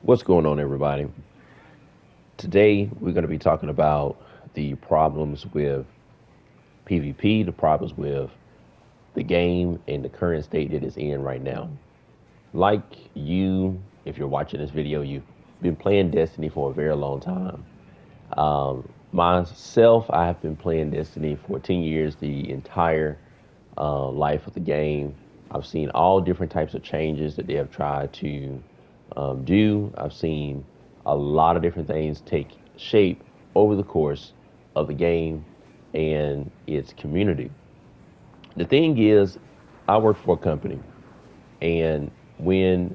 What's going on, everybody? Today, we're going to be talking about the problems with PvP, the problems with the game, and the current state that it's in right now. Like you, if you're watching this video, you've been playing Destiny for a very long time. Myself, I have been playing Destiny for 10 years, the entire life of the game. I've seen all different types of changes that they have tried to do. I've seen a lot of different things take shape over the course of the game and its community. The thing is, I work for a company, and when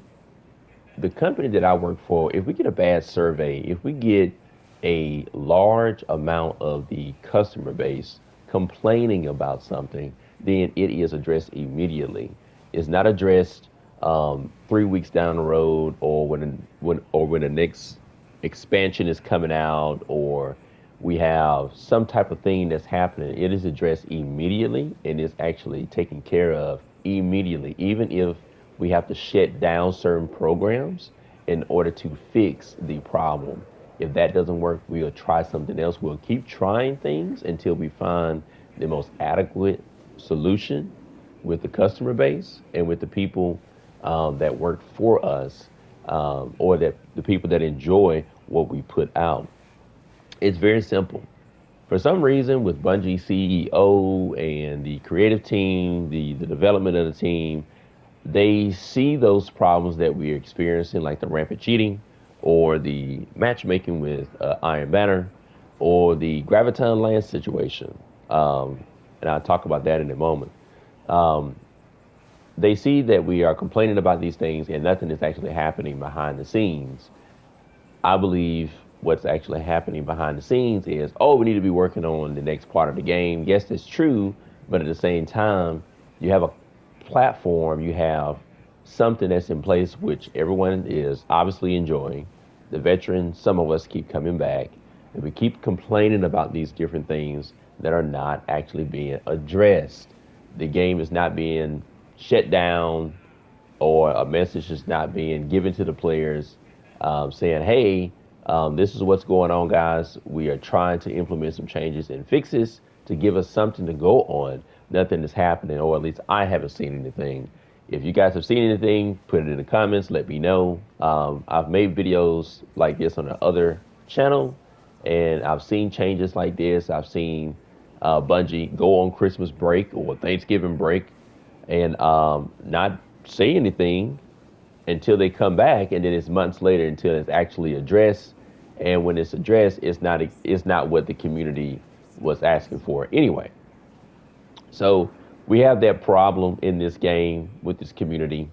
the company that I work for, if we get a bad survey, if we get a large amount of the customer base complaining about something, then it is addressed immediately. It's not addressed 3 weeks down the road, or when the next expansion is coming out, or we have some type of thing that's happening. It is addressed immediately and is actually taken care of immediately, even if we have to shut down certain programs in order to fix the problem. If that doesn't work, we'll try something else. We'll keep trying things until we find the most adequate solution with the customer base and with the people that work for us, or that the people that enjoy what we put out. It's very simple. For some reason, with Bungie CEO and the creative team, the development of the team, they see those problems that we're experiencing, like the rampant cheating, or the matchmaking with Iron Banner, or the Graviton Land situation. And I'll talk about that in a moment. Um, they see that we are complaining about these things and nothing is actually happening behind the scenes. I believe what's actually happening behind the scenes is, oh, we need to be working on the next part of the game. Yes, that's true, but at the same time, you have a platform, you have something that's in place which everyone is obviously enjoying. The veterans, some of us keep coming back, and we keep complaining about these different things that are not actually being addressed. The game is not being shut down, or a message is not being given to the players, saying, hey, this is what's going on, guys. We are trying to implement some changes and fixes to give us something to go on. Nothing is happening, or at least I haven't seen anything. If you guys have seen anything, put it in the comments. Let me know. I've made videos like this on the other channel, and I've seen changes like this. I've seen Bungie go on Christmas break or Thanksgiving break and not say anything until they come back, and then it's months later until it's actually addressed. And when it's addressed, it's not what the community was asking for anyway. So we have that problem in this game with this community.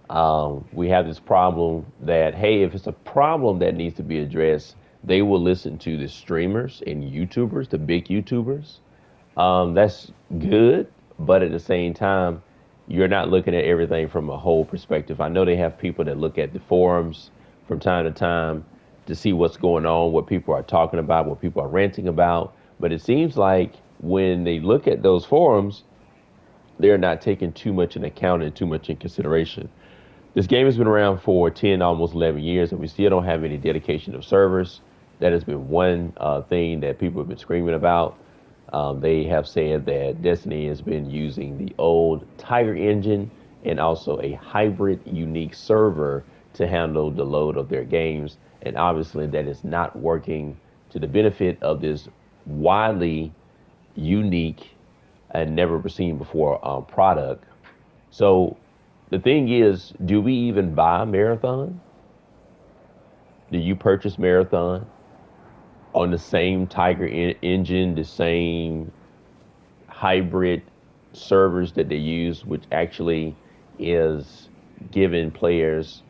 We have this problem that, hey, if it's a problem that needs to be addressed, they will listen to the streamers and YouTubers, the big YouTubers. That's good, but at the same time, you're not looking at everything from a whole perspective. I know they have people that look at the forums from time to time to see what's going on, what people are talking about, what people are ranting about. But it seems like when they look at those forums, they're not taking too much in account and too much in consideration. This game has been around for 10, almost 11 years, and we still don't have any dedication of servers. That has been one thing that people have been screaming about. They have said that Destiny has been using the old Tiger engine and also a hybrid unique server to handle the load of their games. And obviously, that is not working to the benefit of this widely unique and never seen before product. So the thing is, do we even buy Marathon? Do you purchase Marathon on the same Tiger engine, the same hybrid servers that they use, which actually is giving players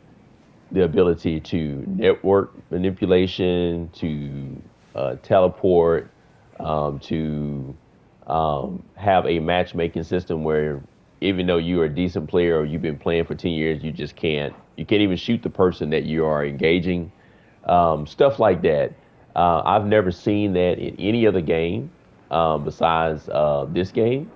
the ability to network manipulation, to teleport, to have a matchmaking system where even though you're a decent player or you've been playing for 10 years, you can't even shoot the person that you are engaging. Stuff like that. I've never seen that in any other game besides this game.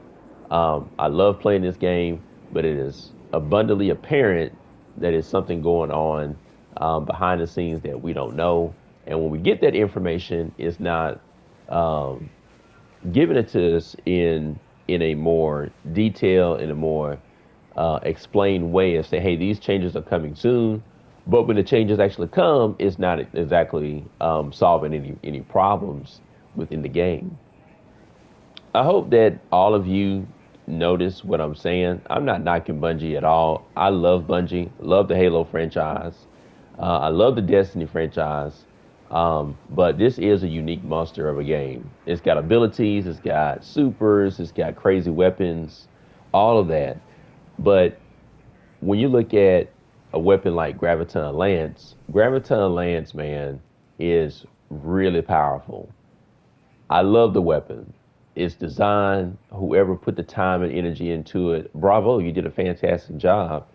I love playing this game, but it is abundantly apparent that there's something going on behind the scenes that we don't know. And when we get that information, it's not um, given it to us in a more detailed, in a more explained way, and say, hey, these changes are coming soon. But when the changes actually come, it's not exactly solving any problems within the game. I hope that all of you notice what I'm saying. I'm not knocking Bungie at all. I love Bungie, love the Halo franchise. I love the Destiny franchise. But this is a unique monster of a game. It's got abilities, it's got supers, it's got crazy weapons, all of that. But when you look at a weapon like Graviton Lance, man, is really powerful. I love the weapon. It's designed, whoever put the time and energy into it, bravo, you did a fantastic job.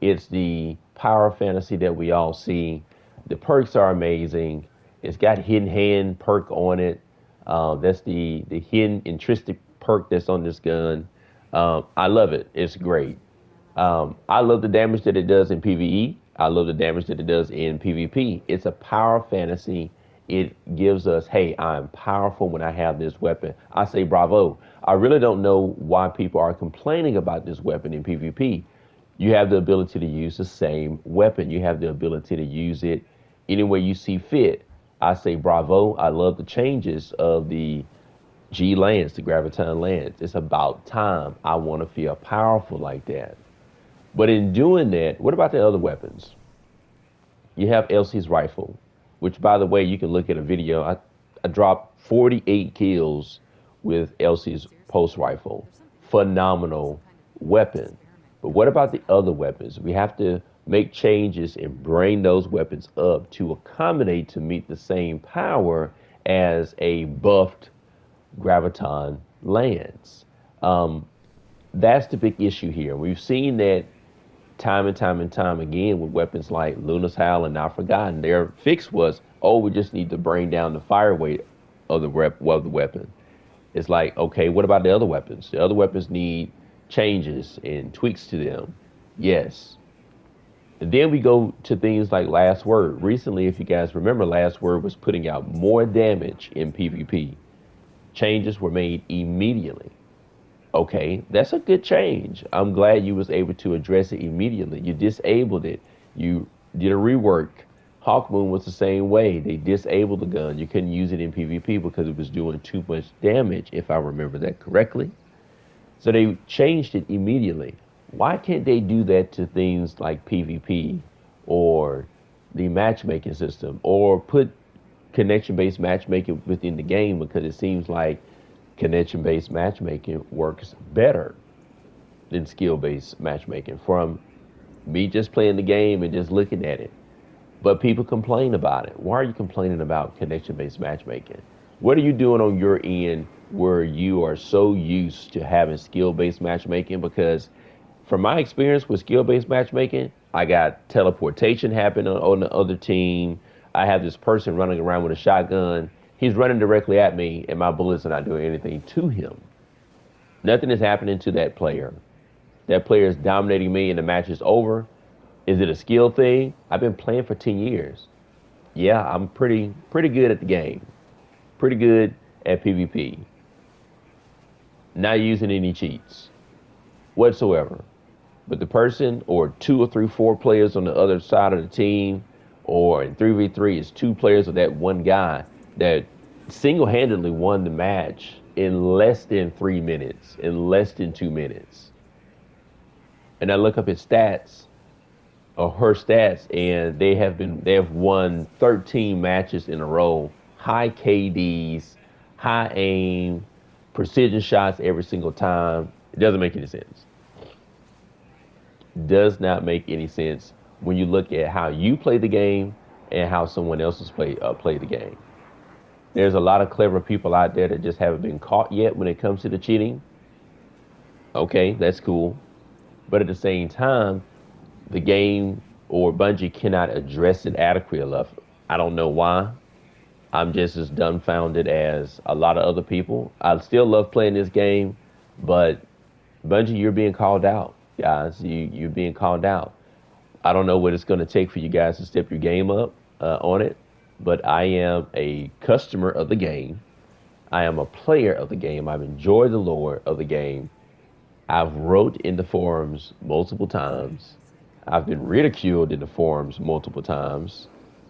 It's the power fantasy that we all see. The perks are amazing. It's got hidden hand perk on it. That's the hidden intrinsic perk that's on this gun. I love it. It's great. I love the damage that it does in PvE. I love the damage that it does in PvP. It's a power fantasy. It gives us, hey, I'm powerful when I have this weapon. I say bravo. I really don't know why people are complaining about this weapon in PvP. You have the ability to use the same weapon. You have the ability to use it any way you see fit. I say bravo. I love the changes of the G Lance, the Graviton Lance. It's about time. I want to feel powerful like that. But in doing that, what about the other weapons? You have Elsie's rifle, which, by the way, you can look at a video. I dropped 48 kills with Elsie's pulse rifle. Phenomenal weapon. But what about the other weapons? We have to make changes and bring those weapons up to accommodate to meet the same power as a buffed Graviton Lance. Um, that's the big issue here. We've seen that time and time and time again with weapons like Luna's Howl and Now Forgotten. Their fix was, oh, we just need to bring down the fire weight of of the weapon. It's like, okay, what about the other weapons? The other weapons need changes and tweaks to them. Yes. And then we go to things like Last Word. Recently, if you guys remember, Last Word was putting out more damage in PvP. Changes were made immediately. Okay, that's a good change. I'm glad you was able to address it immediately. You disabled it. You did a rework. Hawkmoon was the same way. They disabled the gun. You couldn't use it in PvP because it was doing too much damage, if I remember that correctly. So they changed it immediately. Why can't they do that to things like PvP or the matchmaking system or put connection based matchmaking within the game? Because it seems like connection based matchmaking works better than skill based matchmaking from me just playing the game and just looking at it. But people complain about it. Why are you complaining about connection based matchmaking? What are you doing on your end where you are so used to having skill based matchmaking? Because from my experience with skill based matchmaking, I got teleportation happening on the other team. I have this person running around with a shotgun. He's running directly at me, and my bullets are not doing anything to him. Nothing is happening to that player. That player is dominating me, and the match is over. Is it a skill thing? I've been playing for 10 years. Yeah, I'm pretty good at the game. Pretty good at PvP. Not using any cheats whatsoever. But the person or two or three, four players on the other side of the team, or in 3v3, is two players of that one guy that single handedly won the match in less than 3 minutes, in less than 2 minutes. And I look up his stats or her stats, and they have won 13 matches in a row, high KDs, high aim, precision shots every single time. It doesn't make any sense. Does not make any sense when you look at how you play the game and how someone else has play the game. There's a lot of clever people out there that just haven't been caught yet when it comes to the cheating. Okay, that's cool. But at the same time, the game or Bungie cannot address it adequately enough. I don't know why. I'm just as dumbfounded as a lot of other people. I still love playing this game, but Bungie, you're being called out, guys. You're being called out. I don't know what it's going to take for you guys to step your game up on it, but I am a customer of the game. I am a player of the game. I've enjoyed the lore of the game. I've wrote in the forums multiple times. I've been ridiculed in the forums multiple times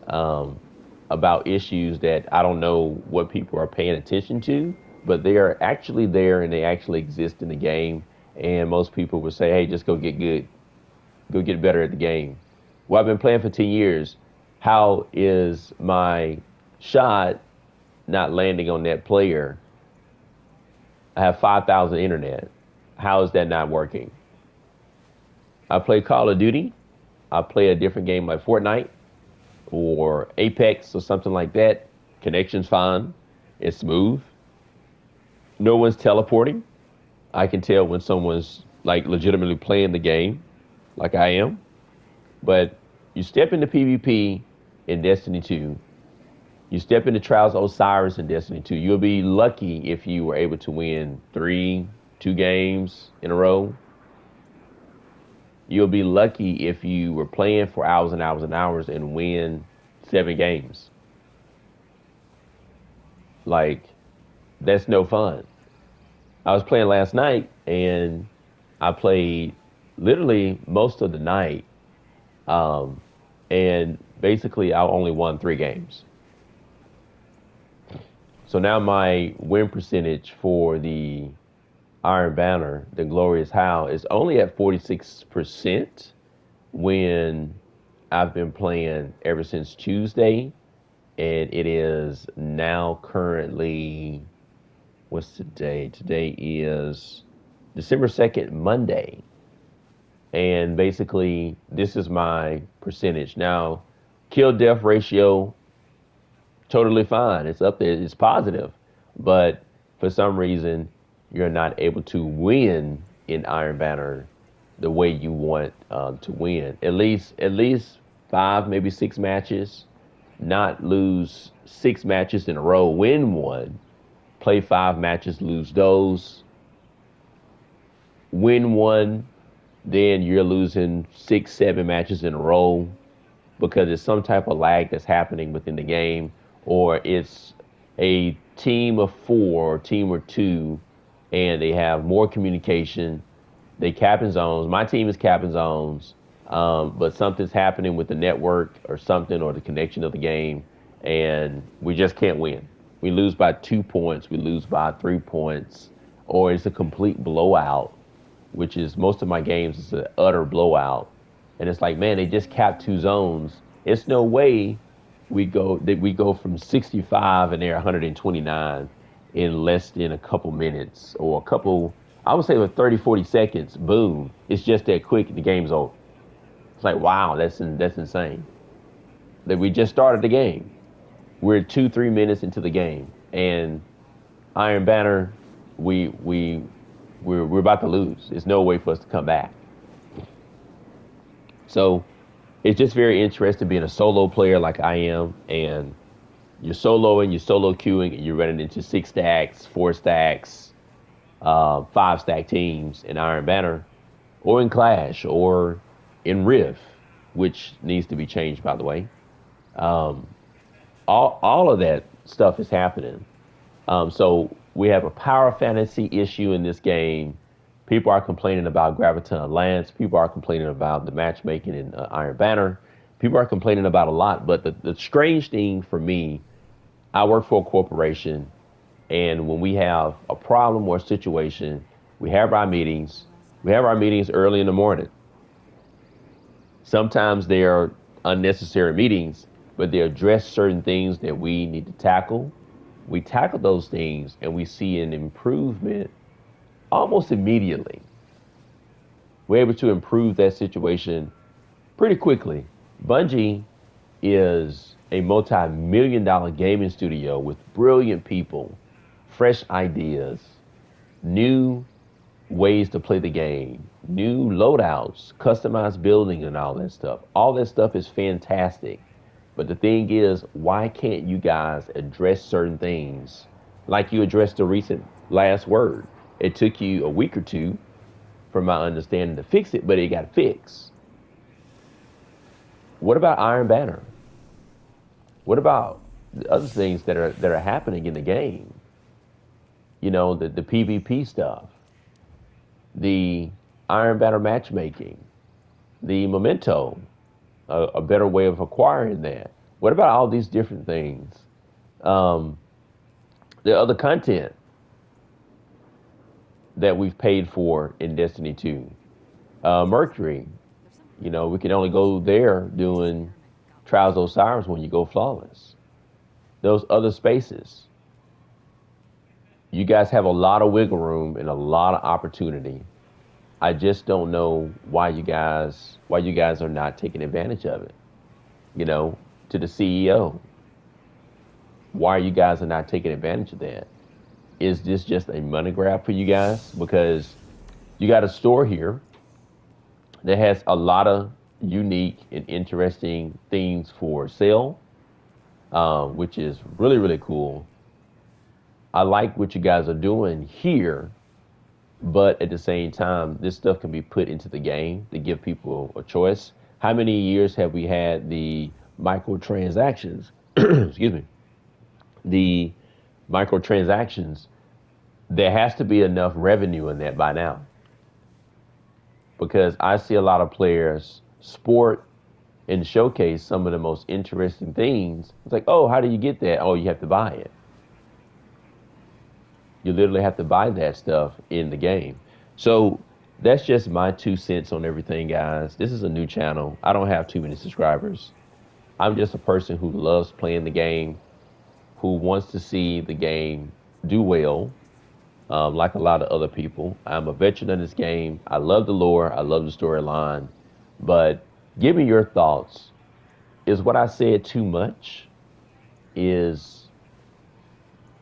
um, about issues that I don't know what people are paying attention to, but they are actually there and they actually exist in the game. And most people would say, "Hey, just go get good, go get better at the game." Well, I've been playing for 10 years. How is my shot not landing on that player? I have 5,000 internet. How is that not working? I play Call of Duty. I play a different game like Fortnite or Apex or something like that. Connection's fine. It's smooth. No one's teleporting. I can tell when someone's like legitimately playing the game, like I am. But you step into PvP in Destiny 2, you step into Trials of Osiris in Destiny 2, you'll be lucky if you were able to win two games in a row. You'll be lucky if you were playing for hours and hours and hours and win 7 games. Like, that's no fun. I was playing last night and I played literally most of the night. Um, and basically, I only won 3 games. So now my win percentage for the Iron Banner, the Glorious Howl, is only at 46% when I've been playing ever since Tuesday. And it is now currently, what's today? Today is December 2nd, Monday. And basically, this is my percentage. Now, kill death ratio, totally fine. It's up there, it's positive. But for some reason, you're not able to win in Iron Banner the way you want to win. At least 5, maybe 6 matches, not lose 6 matches in a row, win one, play 5 matches, lose those, win one, then you're losing 6, 7 matches in a row because it's some type of lag that's happening within the game, or it's a team of 4 or team of 2, and they have more communication. They cap in zones. My team is capping zones, but something's happening with the network or something, or the connection of the game, and we just can't win. We lose by 2 points. We lose by 3 points, or it's a complete blowout, which is most of my games is an utter blowout. And it's like, man, they just capped 2 zones. It's no way we go from 65 and they're 129 in less than a couple minutes or a couple. I would say with 30, 40 seconds. Boom! It's just that quick. And the game's over. It's like, wow, that's insane. That we just started the game. We're 2, 3 minutes into the game, and Iron Banner, we we we're about to lose. There's no way for us to come back. So it's just very interesting being a solo player like I am, and you're soloing, you're solo queuing, and you're running into 6 stacks, 4 stacks, 5 stack teams in Iron Banner, or in Clash, or in Rift, which needs to be changed, by the way. Um, all of that stuff is happening. So we have a power fantasy issue in this game. People are complaining about Graviton Lance. People are complaining about the matchmaking in Iron Banner. People are complaining about a lot. But the strange thing for me, I work for a corporation, and when we have a problem or a situation, we have our meetings. We have our meetings early in the morning. Sometimes they are unnecessary meetings, but they address certain things that we need to tackle. We tackle those things and we see an improvement almost immediately. We're able to improve that situation pretty quickly. Bungie is a multi-million dollar gaming studio with brilliant people, fresh ideas, new ways to play the game, new loadouts, customized building, and all that stuff. All that stuff is fantastic. But the thing is, why can't you guys address certain things like you addressed the recent last word? It took you a week or two, from my understanding, to fix it, but it got fixed. What about Iron Banner? What about the other things that are happening in the game? You know, the PvP stuff, the Iron Banner matchmaking, the Memento, a better way of acquiring that. What about all these different things? Um, the other content that we've paid for in Destiny 2. Mercury, you know, we can only go there doing Trials of Osiris when you go flawless. Those other spaces, you guys have a lot of wiggle room and a lot of opportunity. I just don't know why you guys are not taking advantage of it. You know, to the CEO, why you guys are not taking advantage of that? Is this just a money grab for you guys? Because you got a store here that has a lot of unique and interesting things for sale, which is really, really cool. I like what you guys are doing here, but at the same time, this stuff can be put into the game to give people a choice. How many years have we had the microtransactions? Excuse me. The microtransactions, there has to be enough revenue in that by now because I see a lot of players sport and showcase some of the most interesting things. It's like, oh, how do you get that? Oh, you have to buy it. You literally have to buy that stuff in the game. So that's just my 2 cents on everything, guys. This is a new channel. I don't have too many subscribers. I'm just a person who loves playing the game, who wants to see the game do well, like a lot of other people. I'm a veteran of this game. I love the lore. I love the storyline. But give me your thoughts. Is what I said too much? Is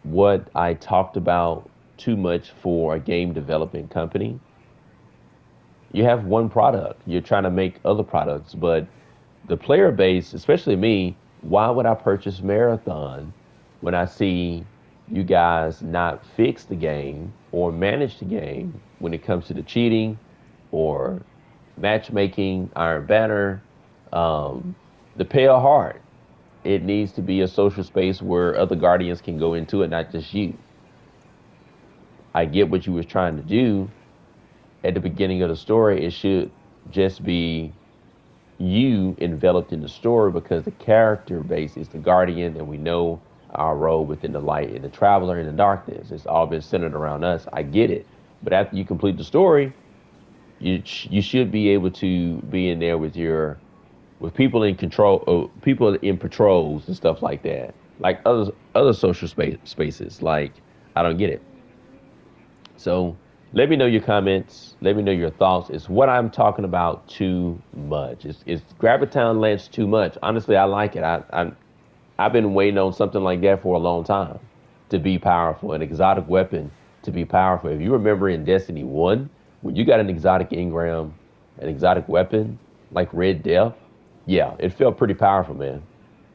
what I talked about too much for a game developing company? You have one product. You're trying to make other products, but the player base, especially me, why would I purchase Marathon when I see you guys not fix the game or manage the game when it comes to the cheating or matchmaking, Iron Banner, the Pale Heart? It needs to be a social space where other Guardians can go into it, not just you. I get what you was trying to do at the beginning of the story. It should just be you enveloped in the story because the character base is the Guardian, and we know our role within the light and the Traveler in the darkness. It's all been centered around us. I get it, but after you complete the story, you should be able to be in there with people in control, people in patrols and stuff like that, like other social spaces. Like I don't get it. So let me know your comments. Let me know your thoughts. Is what I'm talking about too much? Is Graviton Lance too much? Honestly, I like it. I've been waiting on something like that for a long time to be powerful, an exotic weapon to be powerful. If you remember in Destiny 1, when you got an exotic engram, an exotic weapon like Red Death, yeah, it felt pretty powerful, man.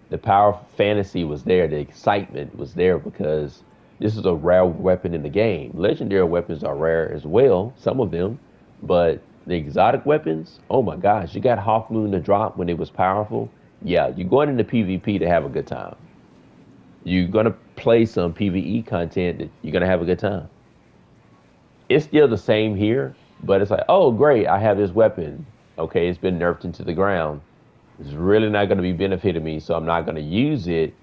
The power fantasy was there, the excitement was there because this is a rare weapon in the game. Legendary weapons are rare as well, some of them, but the exotic weapons, oh my gosh, you got Hawk Moon to drop when it was powerful. Yeah, you're going into PvP to have a good time. You're gonna play some PvE content that you're gonna have a good time. It's still the same here, but it's like, oh great, I have this weapon. Okay, it's been nerfed into the ground. It's really not going to be benefiting me, so I'm not going to use it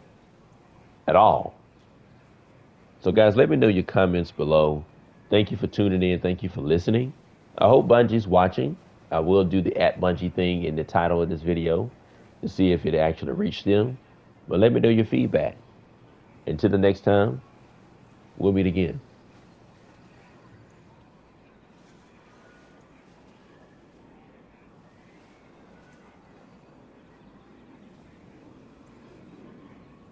at all. So, guys, let me know your comments below. Thank you for tuning in. Thank you for listening. I hope Bungie's watching. I will do the @Bungie thing in the title of this video to see if it actually reached them. But let me know your feedback. Until the next time, we'll meet again.